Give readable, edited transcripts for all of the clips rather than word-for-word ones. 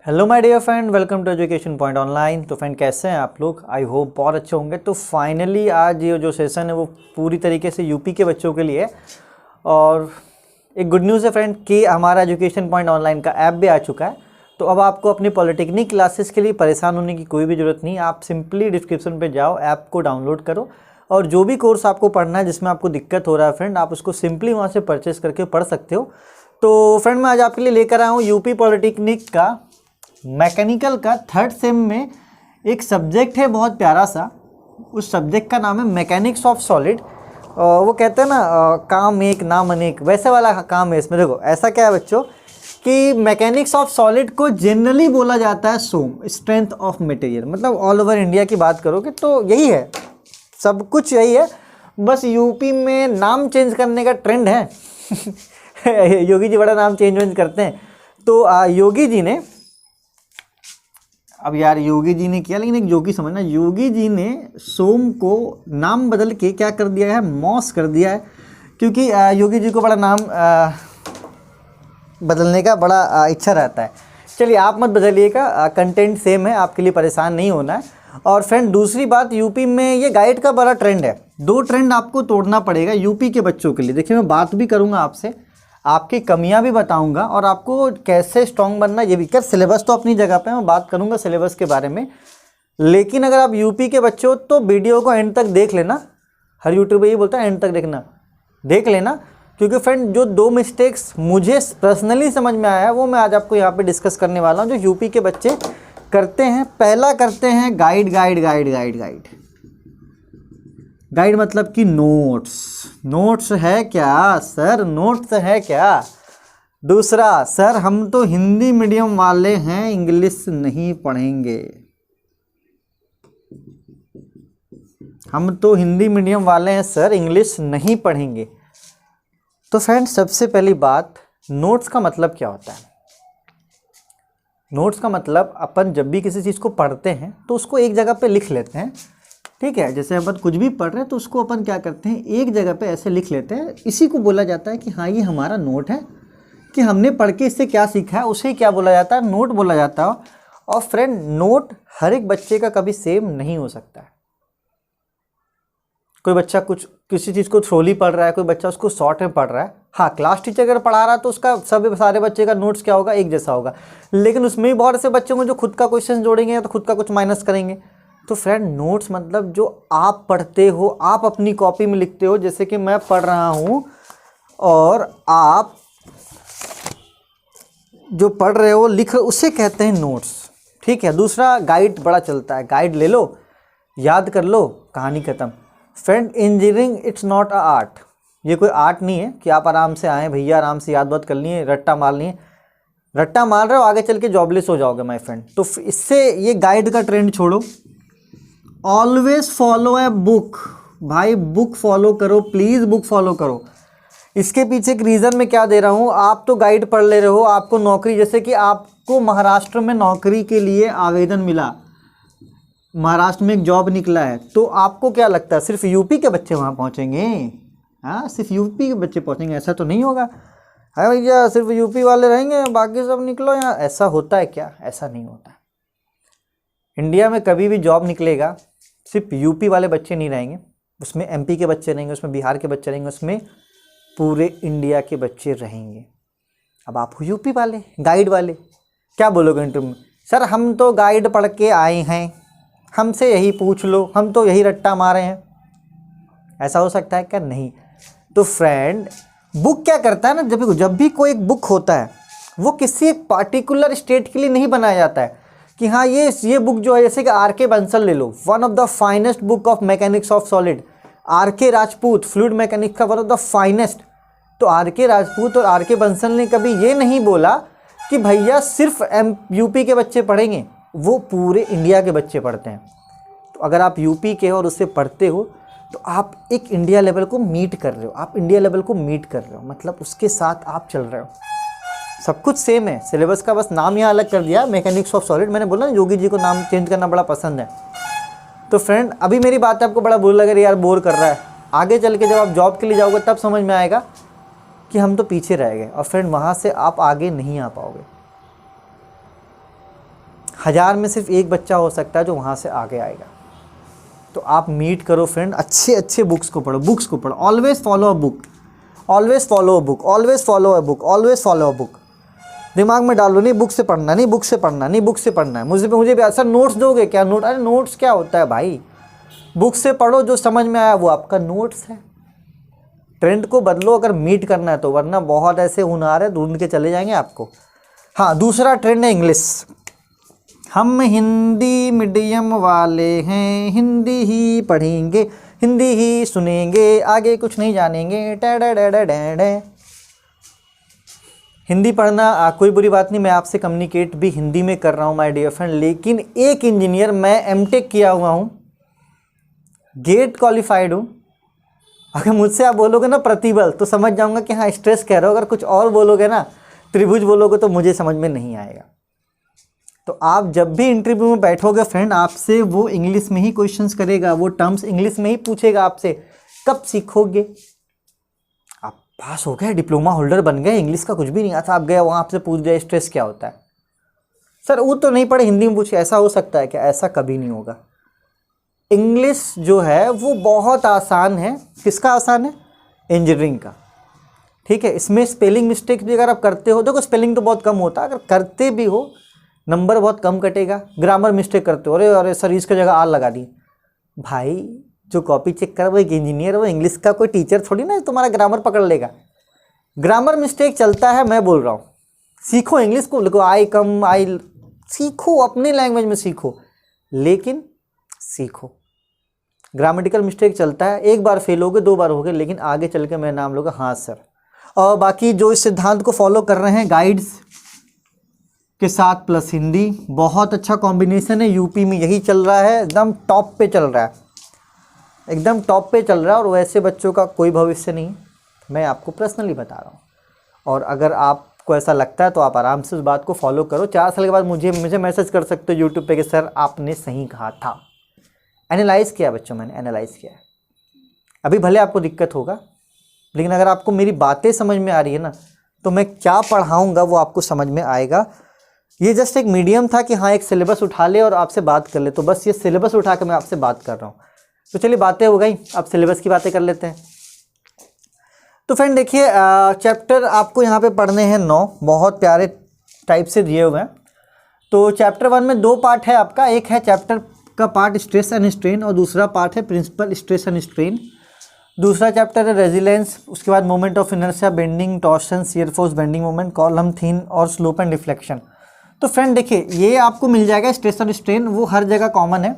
Hello my dear friend, welcome to education point online. तो friend कैसे हैं आप लोग? आई होप बहुत अच्छे होंगे। तो फाइनली आज ये जो सेशन है वो पूरी तरीके से यूपी के बच्चों के लिए है। और एक गुड न्यूज़ है फ्रेंड कि हमारा एजुकेशन पॉइंट ऑनलाइन का ऐप भी आ चुका है। तो अब आपको अपनी पॉलिटेक्निक क्लासेस के लिए परेशान होने की कोई भी ज़रूरत नहीं। आप सिंपली डिस्क्रिप्शन पर जाओ, ऐप को डाउनलोड करो और जो भी कोर्स आपको पढ़ना है जिसमें आपको दिक्कत हो रहा है फ्रेंड, आप उसको सिंपली वहाँ से परचेस करके पढ़ सकते हो। तो फ्रेंड मैं आज आपके लिए लेकर आया हूँ यूपी पॉलिटेक्निक का मैकेनिकल का थर्ड सेम में एक सब्जेक्ट है बहुत प्यारा सा। उस सब्जेक्ट का नाम है मैकेनिक्स ऑफ सॉलिड। वो कहते हैं ना काम एक नाम अनेक, वैसे वाला काम है इसमें। देखो ऐसा क्या है बच्चों कि मैकेनिक्स ऑफ सॉलिड को जनरली बोला जाता है सोम, स्ट्रेंथ ऑफ मटेरियल। मतलब ऑल ओवर इंडिया की बात करोगे तो यही है, सब कुछ यही है। बस यूपी में नाम चेंज करने का ट्रेंड है। योगी जी बड़ा नाम चेंज करते हैं। तो योगी जी ने, अब यार योगी जी ने किया, लेकिन एक योगी समझना, योगी जी ने सोम को नाम बदल के क्या कर दिया है, मॉस कर दिया है। क्योंकि योगी जी को बड़ा नाम बदलने का बड़ा इच्छा रहता है। चलिए आप मत बदलिएगा, कंटेंट सेम है, आपके लिए परेशान नहीं होना है। और फ्रेंड दूसरी बात, यूपी में ये गाइड का बड़ा ट्रेंड है। दो ट्रेंड आपको तोड़ना पड़ेगा यूपी के बच्चों के लिए। देखिए मैं बात भी करूँगा आपसे, आपकी कमियां भी बताऊंगा और आपको कैसे स्ट्रॉन्ग बनना ये भी कर। सिलेबस तो अपनी जगह पे मैं बात करूंगा सिलेबस के बारे में, लेकिन अगर आप यूपी के बच्चे हो तो वीडियो को एंड तक देख लेना। हर यूट्यूबर ये बोलता है एंड तक देख लेना। क्योंकि फ्रेंड जो दो मिस्टेक्स मुझे पर्सनली समझ में आया है वो मैं आज आपको यहाँ पे डिस्कस करने वाला हूँ, जो यूपी के बच्चे करते हैं। पहला करते हैं गाइड। गाइड मतलब कि नोट्स है क्या सर? नोट्स है क्या? दूसरा, सर हम तो हिंदी मीडियम वाले हैं, इंग्लिश नहीं पढ़ेंगे। हम तो हिंदी मीडियम वाले हैं सर, इंग्लिश नहीं पढ़ेंगे। तो फ्रेंड सबसे पहली बात, नोट्स का मतलब क्या होता है? नोट्स का मतलब अपन जब भी किसी चीज़ को पढ़ते हैं तो उसको एक जगह पे लिख लेते हैं, ठीक है। जैसे अपन कुछ भी पढ़ रहे हैं तो उसको अपन क्या करते हैं, एक जगह पे ऐसे लिख लेते हैं। इसी को बोला जाता है कि हाँ ये हमारा नोट है, कि हमने पढ़ के इससे क्या सीखा है, उसे क्या बोला जाता है, नोट बोला जाता है। और फ्रेंड नोट हर एक बच्चे का कभी सेम नहीं हो सकता है। कोई बच्चा कुछ किसी चीज़ को थ्रोली पढ़ रहा है, कोई बच्चा उसको शॉर्ट में पढ़ रहा है। हाँ क्लास टीचर अगर पढ़ा रहा है तो उसका सारे बच्चे का नोट्स क्या होगा, एक जैसा होगा। लेकिन उसमें भी बहुत से बच्चे होंगे जो खुद का क्वेश्चन जोड़ेंगे या तो खुद का कुछ माइनस करेंगे। तो फ्रेंड नोट्स मतलब जो आप पढ़ते हो, आप अपनी कॉपी में लिखते हो। जैसे कि मैं पढ़ रहा हूँ और आप जो पढ़ रहे हो लिख रहे हो, उसे कहते हैं नोट्स, ठीक है। दूसरा गाइड बड़ा चलता है। गाइड ले लो, याद कर लो, कहानी खत्म। Friend engineering it's not a art. ये कोई आर्ट नहीं है कि आप आराम से आए भैया, आराम से याद बात कर लिए, रट्टा मार लिए। रट्टा मार रहे हो आगे चल के जॉबलेस हो जाओगे माय फ्रेंड। तो इससे ये गाइड का ट्रेंड छोड़ो। Always follow a book. भाई बुक फॉलो करो, प्लीज़ बुक फॉलो करो। इसके पीछे एक रीज़न मैं क्या दे रहा हूँ, आप तो गाइड पढ़ ले रहे हो, आपको नौकरी, जैसे कि आपको महाराष्ट्र में नौकरी के लिए आवेदन मिला, महाराष्ट्र में एक जॉब निकला है, तो आपको क्या लगता है सिर्फ यूपी के बच्चे वहाँ पहुँचेंगे? हाँ सिर्फ यूपी के बच्चे पहुँचेंगे ऐसा तो नहीं होगा। है भैया सिर्फ यूपी वाले रहेंगे बाकी सब निकलो यहाँ, ऐसा होता है क्या? ऐसा नहीं होता। इंडिया में कभी भी जॉब निकलेगा सिर्फ यूपी वाले बच्चे नहीं रहेंगे, उसमें एमपी के बच्चे रहेंगे, उसमें बिहार के बच्चे रहेंगे, उसमें पूरे इंडिया के बच्चे रहेंगे। अब आप हो यूपी वाले, गाइड वाले, क्या बोलोगे इंटरव्यू में? सर हम तो गाइड पढ़ के आए हैं, हमसे यही पूछ लो, हम तो यही रट्टा मारे हैं। ऐसा हो सकता है क्या? नहीं। तो फ्रेंड बुक क्या करता है ना, जब भी कोई एक बुक होता है वो किसी एक पार्टिकुलर स्टेट के लिए नहीं बनाया जाता है कि हाँ ये बुक जो है, जैसे कि आर के बंसल ले लो, one of the finest book of mechanics of solid. R K Rajput fluid mechanics का वन ऑफ द फाइनेस्ट। तो आर के राजपूत और आर के बंसल ने कभी ये नहीं बोला कि भैया सिर्फ यूपी के बच्चे पढ़ेंगे, वो पूरे इंडिया के बच्चे पढ़ते हैं। तो अगर आप यूपी के हो और उससे पढ़ते हो तो आप एक इंडिया लेवल को मीट कर रहे हो, आप इंडिया लेवल को मीट कर रहे हो, मतलब उसके साथ आप चल रहे हो। सब कुछ सेम है, सिलेबस का बस नाम यहाँ अलग कर दिया, मैकेनिक्स ऑफ सॉलिड। मैंने बोला ना योगी जी को नाम चेंज करना बड़ा पसंद है। तो फ्रेंड अभी मेरी बात आपको बड़ा बुरा लगे, यार बोर कर रहा है, आगे चल के जब आप जॉब के लिए जाओगे तब समझ में आएगा कि हम तो पीछे रह गए, और फ्रेंड वहाँ से आप आगे नहीं आ पाओगे। 1000 में सिर्फ एक बच्चा हो सकता है जो वहाँ से आगे आएगा। तो आप मीट करो फ्रेंड, अच्छे अच्छे बुक्स को पढ़ो, बुक्स को पढ़ो। Always follow a book, always follow a book, always follow a book, always follow a book. दिमाग में डालो नहीं बुक से पढ़ना, नहीं बुक से पढ़ना, नहीं बुक से पढ़ना है। मुझे भी सर नोट्स दोगे क्या? नोट, अरे नोट्स क्या होता है भाई? बुक से पढ़ो, जो समझ में आया वो आपका नोट्स है। ट्रेंड को बदलो अगर मीट करना है तो, वरना बहुत ऐसे हुनर है ढूंढ के चले जाएंगे आपको। हाँ, दूसरा ट्रेंड है इंग्लिश। हम हिंदी मीडियम वाले हैं, हिंदी ही पढ़ेंगे, हिंदी ही सुनेंगे, आगे कुछ नहीं जानेंगे। हिंदी पढ़ना कोई बुरी बात नहीं, मैं आपसे कम्युनिकेट भी हिंदी में कर रहा हूँ माय डियर फ्रेंड। लेकिन एक इंजीनियर, मैं एमटेक किया हुआ हूँ, गेट क्वालिफाइड हूँ। अगर मुझसे आप बोलोगे ना प्रतिबल, तो समझ जाऊँगा कि हाँ स्ट्रेस कह रहे हो। अगर कुछ और बोलोगे ना, त्रिभुज बोलोगे, तो मुझे समझ में नहीं आएगा। तो आप जब भी इंटरव्यू में बैठोगे फ्रेंड, आपसे वो इंग्लिश में ही क्वेश्चंस करेगा, वो टर्म्स इंग्लिश में ही पूछेगा आपसे। कब सीखोगे? आप पास हो गए, डिप्लोमा होल्डर बन गए, इंग्लिश का कुछ भी नहीं आता, आप गए वहाँ आपसे पूछ गए स्ट्रेस क्या होता है। सर वो तो नहीं पढ़े, हिंदी में पूछे, ऐसा हो सकता है क्या? ऐसा कभी नहीं होगा। इंग्लिश जो है वो बहुत आसान है। किसका आसान है? इंजीनियरिंग का। ठीक है, इसमें स्पेलिंग मिस्टेक भी अगर आप करते हो, देखो स्पेलिंग तो बहुत कम होता है, अगर करते भी हो नंबर बहुत कम कटेगा। ग्रामर मिस्टेक करते हो, अरे अरे सर इसकी जगह आर लगा दी। भाई जो कॉपी चेक कर वो एक इंजीनियर, वो इंग्लिश का कोई टीचर थोड़ी ना तुम्हारा ग्रामर पकड़ लेगा। ग्रामर मिस्टेक चलता है, मैं बोल रहा हूँ। सीखो इंग्लिश को, लिखो आई कम, आई, सीखो अपनी लैंग्वेज में सीखो, लेकिन सीखो। ग्रामेटिकल मिस्टेक चलता है, एक बार फेल हो गए, 2 बार हो गए, लेकिन आगे चल के मेरा नाम लोगे हाँ सर। और बाकी जो इस सिद्धांत को फॉलो कर रहे हैं, गाइड्स के साथ प्लस हिंदी, बहुत अच्छा कॉम्बिनेशन है। यूपी में यही चल रहा है, एकदम टॉप पे चल रहा है, एकदम टॉप पे चल रहा है। और वैसे बच्चों का कोई भविष्य नहीं, मैं आपको पर्सनली बता रहा हूँ। और अगर आपको ऐसा लगता है तो आप आराम से उस बात को फॉलो करो। 4 साल के बाद मुझे मैसेज कर सकते हो यूट्यूब पे कि सर आपने सही कहा था। एनालाइज़ किया बच्चों, मैंने एनालाइज़ किया। अभी भले आपको दिक्कत होगा, लेकिन अगर आपको मेरी बातें समझ में आ रही है ना, तो मैं क्या पढ़ाऊँगा वो आपको समझ में आएगा। ये जस्ट एक मीडियम था कि हाँ एक सिलेबस उठा ले और आपसे बात कर ले, तो बस ये सिलेबस उठा के मैं आपसे बात कर रहा हूँ। तो चलिए बातें हो गई, अब सिलेबस की बातें कर लेते हैं। तो फ्रेंड देखिए, चैप्टर आपको यहाँ पे पढ़ने हैं 9, बहुत प्यारे टाइप से दिए हुए हैं। तो चैप्टर 1 में 2 पार्ट है आपका। एक है चैप्टर का पार्ट स्ट्रेस एंड स्ट्रेन, और दूसरा पार्ट है प्रिंसिपल स्ट्रेस एंड स्ट्रेन। दूसरा चैप्टर है रेजिलेंस, उसके बाद moment of inertia, bending, torsion, shear force, bending moment, column thin और स्लोप एंड डिफ्लेक्शन। तो फ्रेंड देखिए, ये आपको मिल जाएगा स्ट्रेस और स्ट्रेन, वो हर जगह कॉमन है,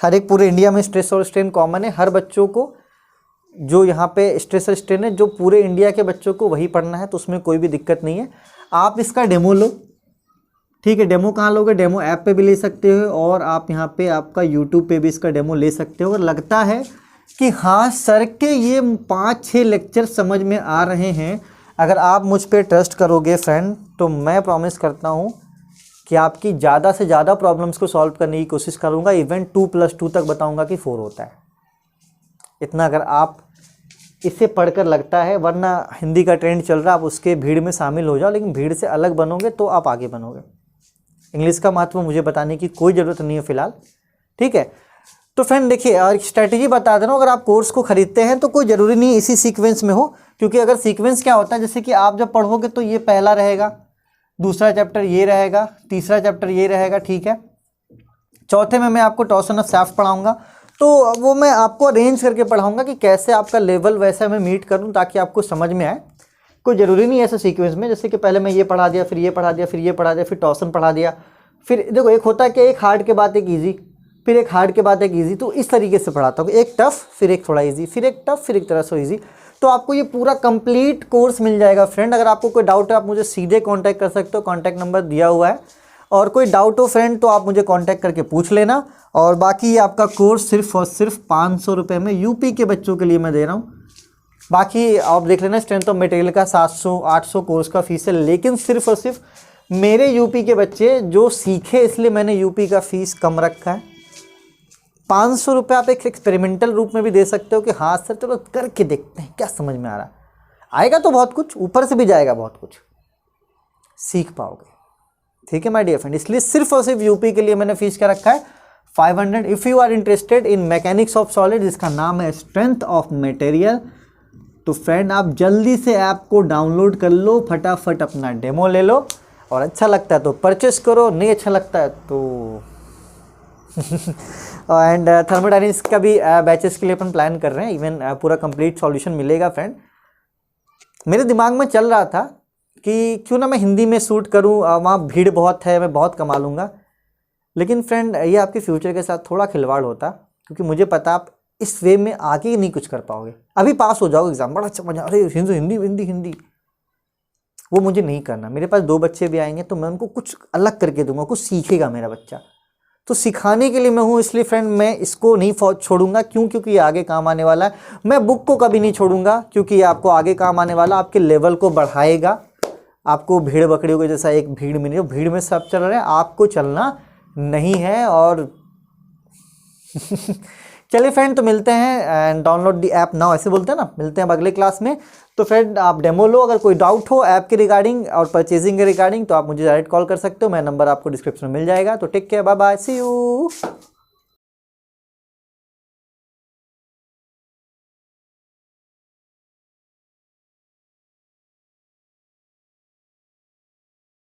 हर एक पूरे इंडिया में स्ट्रेस और स्ट्रेन कॉमन है। हर बच्चों को जो यहाँ पे स्ट्रेस और स्ट्रेन है, जो पूरे इंडिया के बच्चों को वही पढ़ना है, तो उसमें कोई भी दिक्कत नहीं है। आप इसका डेमो लो, ठीक है। डेमो कहाँ लोगे? डेमो ऐप पे भी ले सकते हो, और आप यहाँ पे आपका यूट्यूब पे भी इसका डेमो ले सकते हो। अगर लगता है कि हाँ सर के ये 5-6 लेक्चर समझ में आ रहे हैं, अगर आप मुझ पे ट्रस्ट करोगे फ्रेंड, तो मैं प्रॉमिस करता हूँ कि आपकी ज़्यादा से ज़्यादा प्रॉब्लम्स को सॉल्व करने की कोशिश करूँगा। इवन 2+2 तक बताऊँगा कि 4 होता है। इतना अगर आप इसे पढ़कर लगता है, वरना हिंदी का ट्रेंड चल रहा है, आप उसके भीड़ में शामिल हो जाओ, लेकिन भीड़ से अलग बनोगे तो आप आगे बनोगे। इंग्लिश का महत्व मुझे बताने की कोई ज़रूरत नहीं है फ़िलहाल, ठीक है। तो फ्रेंड देखिए, और स्ट्रैटेजी बता दे रहा हूँ, अगर आप कोर्स को ख़रीदते हैं तो कोई ज़रूरी नहीं इसी सीक्वेंस में हो, क्योंकि अगर सीक्वेंस क्या होता है, जैसे कि आप जब पढ़ोगे तो ये पहला रहेगा, दूसरा चैप्टर ये रहेगा, तीसरा चैप्टर ये रहेगा, ठीक है। चौथे में मैं आपको टॉर्सन ऑफ शाफ्ट पढ़ाऊँगा, तो वो मैं आपको अरेंज करके पढ़ाऊँगा कि कैसे आपका लेवल वैसा मैं मीट करूँ, ताकि आपको समझ में आए। कोई ज़रूरी नहीं है ऐसे सीक्वेंस में, जैसे कि पहले मैं ये पढ़ा दिया, फिर ये पढ़ा दिया, फिर ये पढ़ा दिया, फिर टॉर्सन पढ़ा दिया, फिर देखो एक होता है कि एक हार्ड के बाद एक ईजी, फिर एक हार्ड के बाद एक ईजी, तो इस तरीके से पढ़ाता हूँ। एक टफ, फिर एक थोड़ा ईजी, फिर एक टफ, फिर एक तरह से ईजी। तो आपको ये पूरा कंप्लीट कोर्स मिल जाएगा फ्रेंड। अगर आपको कोई डाउट है, आप मुझे सीधे कॉन्टैक्ट कर सकते हो, कॉन्टैक्ट नंबर दिया हुआ है। और कोई डाउट हो फ्रेंड तो आप मुझे कॉन्टैक्ट करके पूछ लेना। और बाकी ये आपका कोर्स सिर्फ और सिर्फ 500 रुपये में यूपी के बच्चों के लिए मैं दे रहा हूँ। बाकी आप देख लेना, स्ट्रेंथ ऑफ मटेरियल का 700-800 कोर्स का फीस है, लेकिन सिर्फ और सिर्फ मेरे यूपी के बच्चे जो सीखे, इसलिए मैंने यूपी का फ़ीस कम रखा है। 500 रुपये आप एक एक्सपेरिमेंटल रूप में भी दे सकते हो कि हाँ सर चलो करके देखते हैं क्या समझ में आ रहा है। आएगा तो बहुत कुछ, ऊपर से भी जाएगा बहुत कुछ, सीख पाओगे, ठीक है माय डियर फ्रेंड, इसलिए सिर्फ और सिर्फ यूपी के लिए मैंने फीस का रखा है 500। If you are interested in mechanics of solid, जिसका नाम है स्ट्रेंथ ऑफ मटेरियल, तो फ्रेंड आप जल्दी से ऐप को डाउनलोड कर लो, फटाफट अपना डेमो ले लो, और अच्छा लगता है तो परचेस करो, नहीं अच्छा लगता है तो एंड थर्मोडायनेमिक्स का भी बैचेस के लिए अपन प्लान कर रहे हैं, इवन पूरा कंप्लीट सॉल्यूशन मिलेगा फ्रेंड। मेरे दिमाग में चल रहा था कि क्यों ना मैं हिंदी में शूट करूं, वहाँ भीड़ बहुत है, मैं बहुत कमा लूँगा, लेकिन फ्रेंड ये आपके फ्यूचर के साथ थोड़ा खिलवाड़ होता, क्योंकि मुझे पता आप इस वे में आगे नहीं कुछ कर पाओगे। अभी पास हो जाओगे एग्जाम, बड़ा अच्छा मजा, अरे हिंदी हिंदी हिंदी हिंदी, वो मुझे नहीं करना। मेरे पास 2 बच्चे भी आएंगे तो मैं उनको कुछ अलग करके दूंगा, कुछ सीखेगा मेरा बच्चा, तो सिखाने के लिए मैं हूँ। इसलिए फ्रेंड मैं इसको नहीं छोड़ूंगा, क्यों? क्योंकि ये आगे काम आने वाला है। मैं बुक को कभी नहीं छोड़ूंगा, क्योंकि ये आपको आगे काम आने वाला, आपके लेवल को बढ़ाएगा। आपको भीड़ बकरियों के जैसा एक भीड़ में नहीं, भीड़ में सब चल रहे हैं, आपको चलना नहीं है। और चलिए फ्रेंड, तो मिलते हैं and download the app now, ऐसे बोलते हैं ना, मिलते हैं अब अगले क्लास में। तो फ्रेंड आप डेमो लो, अगर कोई डाउट हो ऐप के रिगार्डिंग और परचेजिंग के रिगार्डिंग तो आप मुझे डायरेक्ट कॉल कर सकते हो, मेरा नंबर आपको डिस्क्रिप्शन में मिल जाएगा। तो take care, bye bye, see you.